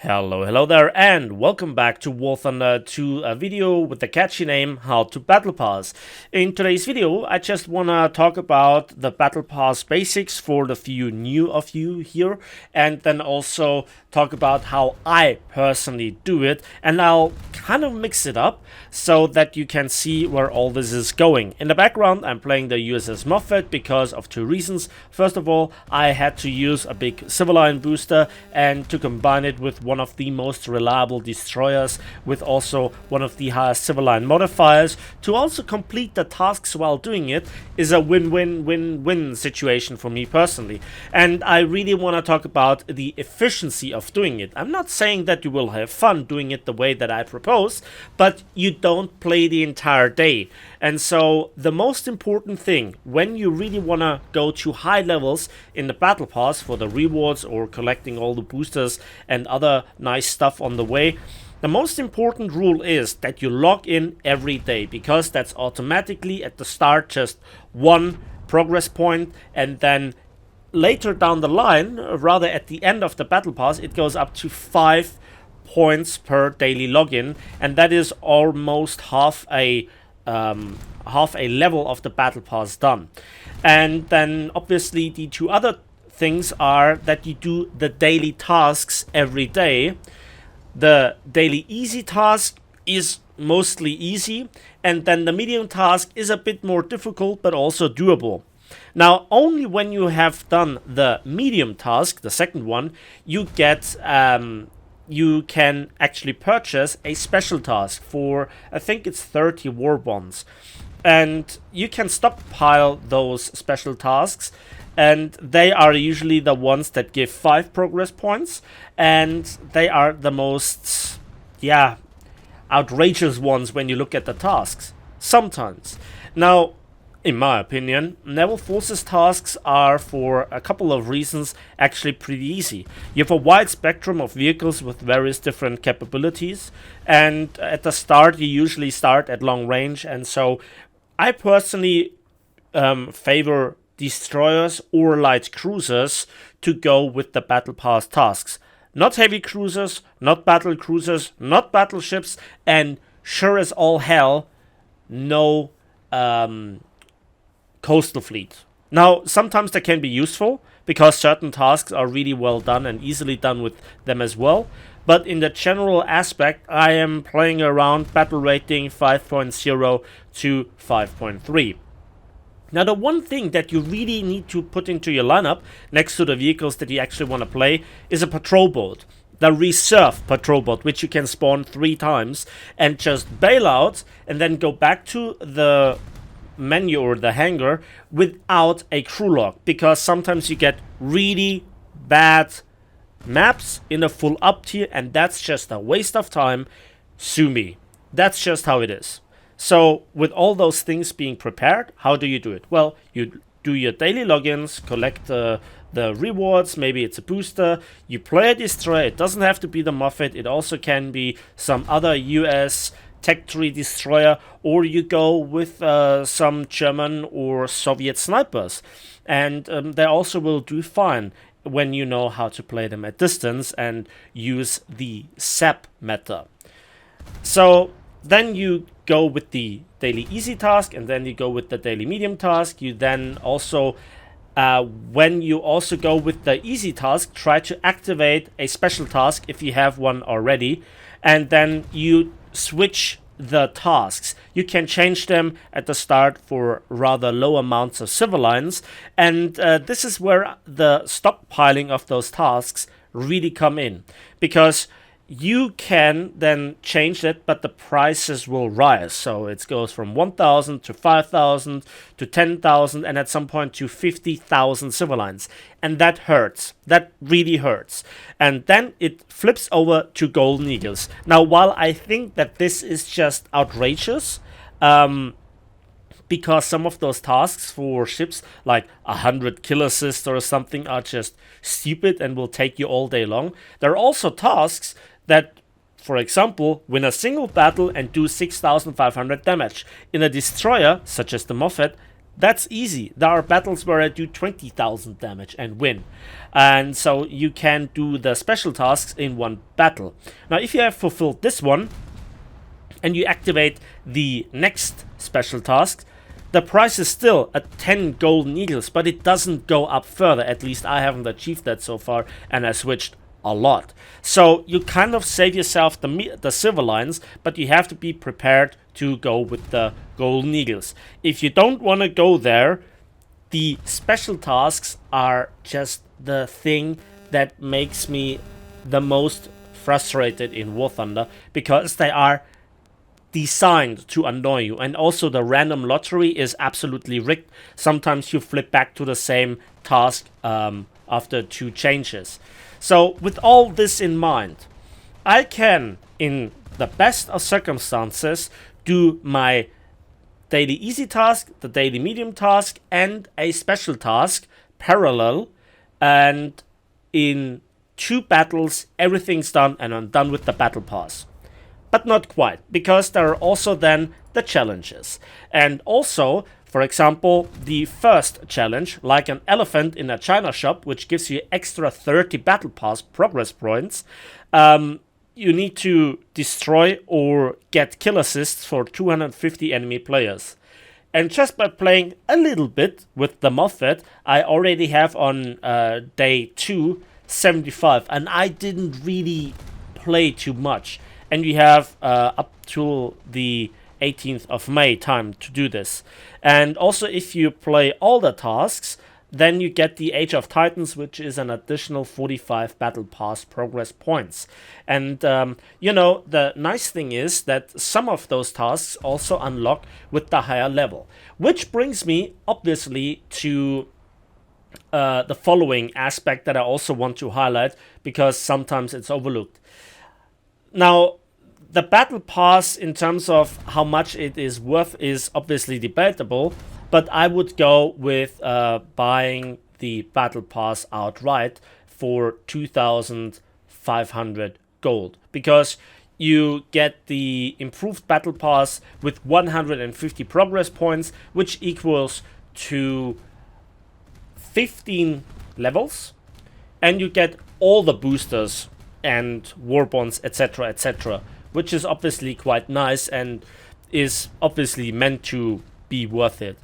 Hello there, and welcome back to War Thunder, to a video with the catchy name How to Battle Pass. In today's video, I just wanna talk about the Battle Pass basics for the few new of you here, and then also talk about how I personally do it, and I'll kind of mix it up so that you can see where all this is going. In the background, I'm playing the USS Moffett because of two reasons. First of all, I had to use a big civil line booster, and to combine it with one of the most reliable destroyers with also one of the highest civil line modifiers to also complete the tasks while doing it is a win-win-win-win situation for me personally. And I really want to talk about the efficiency of doing it. I'm not saying that you will have fun doing it the way that I propose, but you don't play the entire day. And so the most important thing when you really want to go to high levels in the Battle Pass for the rewards or collecting all the boosters and other nice stuff on the way, the most important rule is that you log in every day, because that's automatically at the start just one progress point, and then later down the line, rather at the end of the Battle Pass, it goes up to 5 points per daily login, and that is almost half a level of the Battle Pass done. And then obviously the two other things are that you do the daily tasks every day. The daily easy task is mostly easy, and then the medium task is a bit more difficult but also doable. Now, only when you have done the medium task, the second one, you can actually purchase a special task for, I think it's 30 war bonds. And you can stockpile those special tasks, and they are usually the ones that give 5 progress points, and they are the most, outrageous ones when you look at the tasks. Sometimes. Now, in my opinion, Naval Forces tasks are, for a couple of reasons, actually pretty easy. You have a wide spectrum of vehicles with various different capabilities, and at the start you usually start at long range, and so I personally favor destroyers or light cruisers to go with the Battle Pass tasks. Not heavy cruisers, not battle cruisers, not battleships, and sure as all hell, no coastal fleet. Now, sometimes they can be useful because certain tasks are really well done and easily done with them as well. But in the general aspect, I am playing around battle rating 5.0 to 5.3. Now, the one thing that you really need to put into your lineup, next to the vehicles that you actually want to play, is a patrol boat. The reserve patrol boat, which you can spawn 3 times and just bail out and then go back to the menu or the hangar without a crew log, because sometimes you get really bad maps in a full up tier, and that's just a waste of time. Sue me. That's just how it is. So with all those things being prepared, how do you do it? Well, you do your daily logins, collect the rewards, maybe it's a booster, you play a destroyer. It doesn't have to be the Moffett, it also can be some other US Tech 3 destroyer, or you go with some German or Soviet snipers, and they also will do fine when you know how to play them at distance and use the SAP meta. So then you go with the daily easy task, and then you go with the daily medium task. You then also, when you also go with the easy task, try to activate a special task if you have one already, and then you switch the tasks. You can change them at the start for rather low amounts of civil lines, and this is where the stockpiling of those tasks really come in, because you can then change it, but the prices will rise. So it goes from 1,000 to 5,000 to 10,000, and at some point to 50,000 civil lines. And that hurts. That really hurts. And then it flips over to Golden Eagles. Now, while I think that this is just outrageous, because some of those tasks for ships like 100 kill assist or something are just stupid and will take you all day long, there are also tasks that, for example, win a single battle and do 6,500 damage. In a destroyer, such as the Moffett, That's easy. There are battles where I do 20,000 damage and win. And so you can do the special tasks in one battle. Now, if you have fulfilled this one, and you activate the next special task, the price is still at 10 golden eagles, but it doesn't go up further. At least I haven't achieved that so far, and I switched a lot. So you kind of save yourself the silver lines, but you have to be prepared to go with the golden eagles. If you don't want to go there, the special tasks are just the thing that makes me the most frustrated in War Thunder, because they are designed to annoy you, and also the random lottery is absolutely rigged. Sometimes you flip back to the same task after 2 changes. So with all this in mind, I can, in the best of circumstances, do my daily easy task, the daily medium task, and a special task parallel, and in 2 battles everything's done and I'm done with the battle pass. But not quite, because there are also then the challenges. And also, for example, the first challenge, like an elephant in a China shop, which gives you extra 30 battle pass progress points, you need to destroy or get kill assists for 250 enemy players. And just by playing a little bit with the Moffat, I already have on day 2 75, and I didn't really play too much. And we have up till the 18th of May time to do this. And also, if you play all the tasks, then you get the Age of Titans, which is an additional 45 Battle Pass progress points. And, you know, the nice thing is that some of those tasks also unlock with the higher level. Which brings me, obviously, to the following aspect that I also want to highlight, because sometimes it's overlooked. Now, the Battle Pass, in terms of how much it is worth, is obviously debatable, but I would go with buying the Battle Pass outright for 2,500 gold, because you get the improved Battle Pass with 150 progress points, which equals to 15 levels, and you get all the boosters and war bonds, etc., etc., which is obviously quite nice and is obviously meant to be worth it.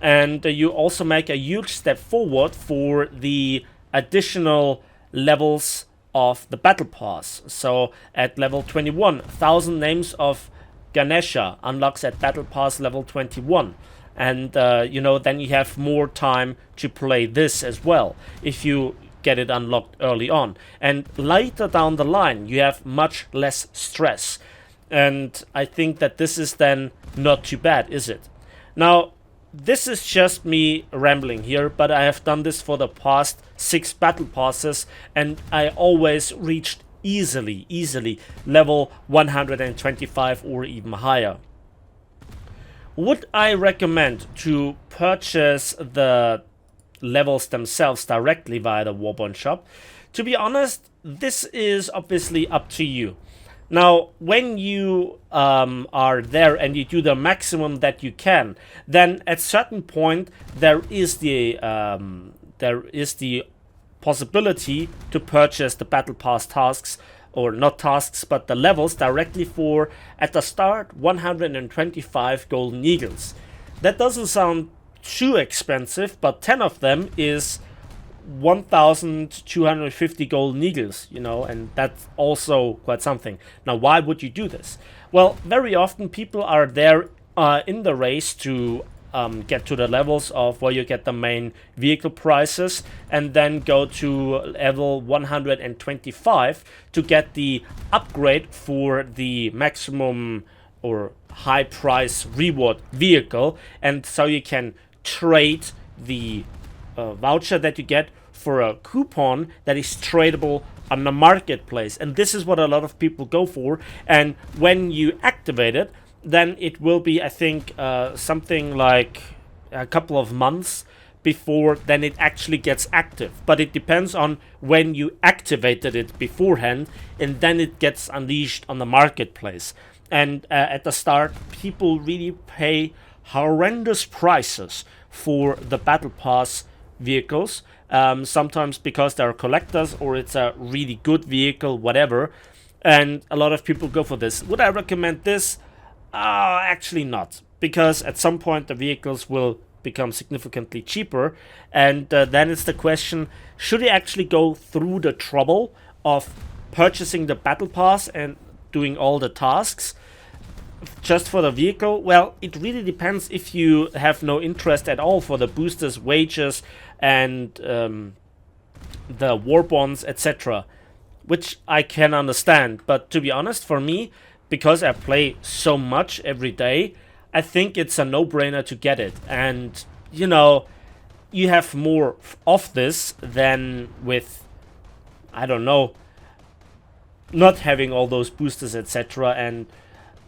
And you also make a huge step forward for the additional levels of the Battle Pass. So at level 21, 1,000 Names of Ganesha unlocks at Battle Pass level 21. And you know, then you have more time to play this as well, if you get it unlocked early on. And later down the line, you have much less stress. And I think that this is then not too bad, is it? Now, this is just me rambling here, but I have done this for the past 6 battle passes, and I always reached easily level 125 or even higher. Would I recommend to purchase the levels themselves directly via the Warbond shop? To be honest, this is obviously up to you. Now, when you are there and you do the maximum that you can, then at certain point there is the possibility to purchase the Battle Pass tasks, or not tasks, but the levels directly for, at the start, 125 golden eagles. That doesn't sound too expensive, but 10 of them is 1,250 golden eagles, you know, and that's also quite something. Now, why would you do this? Well, very often people are there in the race to get to the levels of where you get the main vehicle prices, and then go to level 125 to get the upgrade for the maximum or high price reward vehicle, and so you can trade the voucher that you get for a coupon that is tradable on the marketplace. And this is what a lot of people go for, and when you activate it, then it will be, I think, something like a couple of months before then it actually gets active. But it depends on when you activated it beforehand, and then it gets unleashed on the marketplace. And at the start, people really pay horrendous prices for the Battle Pass vehicles. Sometimes because they're collectors or it's a really good vehicle, whatever. And a lot of people go for this. Would I recommend this? Actually not. Because at some point the vehicles will become significantly cheaper. And then it's the question, should you actually go through the trouble of purchasing the Battle Pass and doing all the tasks just for the vehicle? Well, it really depends if you have no interest at all for the boosters, wages, and the war bonds, etc. Which I can understand. But to be honest, for me, because I play so much every day, I think it's a no-brainer to get it. And, you know, you have more of this than with, I don't know, not having all those boosters, etc. And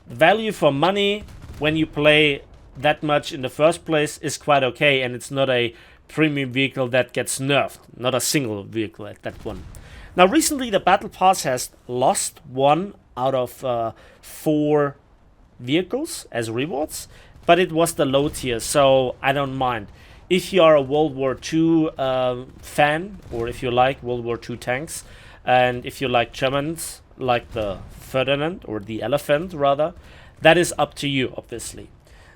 value for money when you play that much in the first place is quite okay, and it's not a premium vehicle that gets nerfed, not a single vehicle at that one. Now recently the Battle Pass has lost 1 out of 4 vehicles as rewards, but it was the low tier, so I don't mind. If you are a World War II fan, or if you like World War II tanks, and if you like Germans, like the Ferdinand, or the Elephant rather, that is up to you, obviously.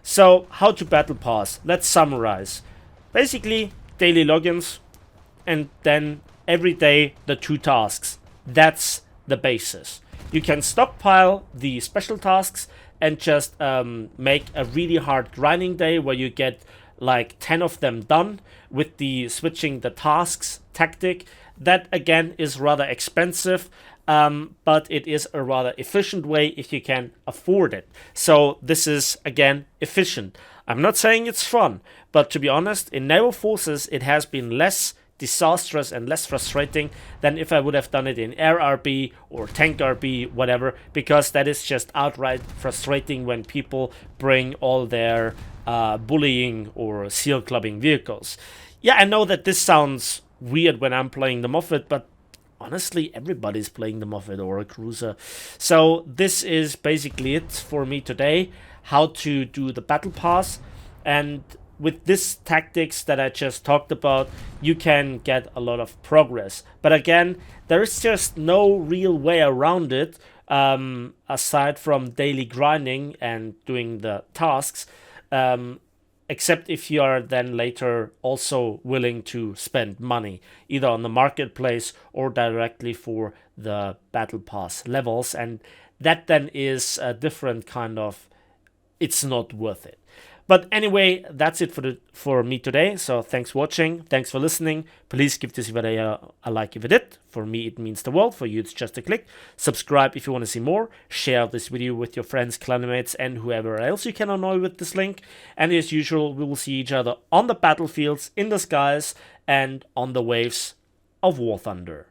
So, how to Battle Pass? Let's summarize. Basically, daily logins, and then every day the 2 tasks. That's the basis. You can stockpile the special tasks and just make a really hard grinding day where you get like 10 of them done with the switching the tasks tactic. That again is rather expensive, but it is a rather efficient way if you can afford it. So this is again efficient. I'm not saying it's fun, but to be honest, in naval forces it has been less disastrous and less frustrating than if I would have done it in air RB or tank RB, whatever, because that is just outright frustrating when people bring all their bullying or seal clubbing vehicles. Yeah, I know that this sounds weird when I'm playing the Moffat, but honestly everybody's playing the Moffat or a cruiser. So this is basically it for me today, how to do the Battle Pass. And with this tactics that I just talked about, you can get a lot of progress. But again, there is just no real way around it, aside from daily grinding and doing the tasks, except if you are then later also willing to spend money, either on the marketplace or directly for the Battle Pass levels. And that then is a different kind of, it's not worth it. But anyway, that's it for me today. So thanks for watching. Thanks for listening. Please give this video a like if you did. For me, it means the world. For you, it's just a click. Subscribe if you want to see more. Share this video with your friends, clanmates, and whoever else you can annoy with this link. And as usual, we will see each other on the battlefields, in the skies, and on the waves of War Thunder.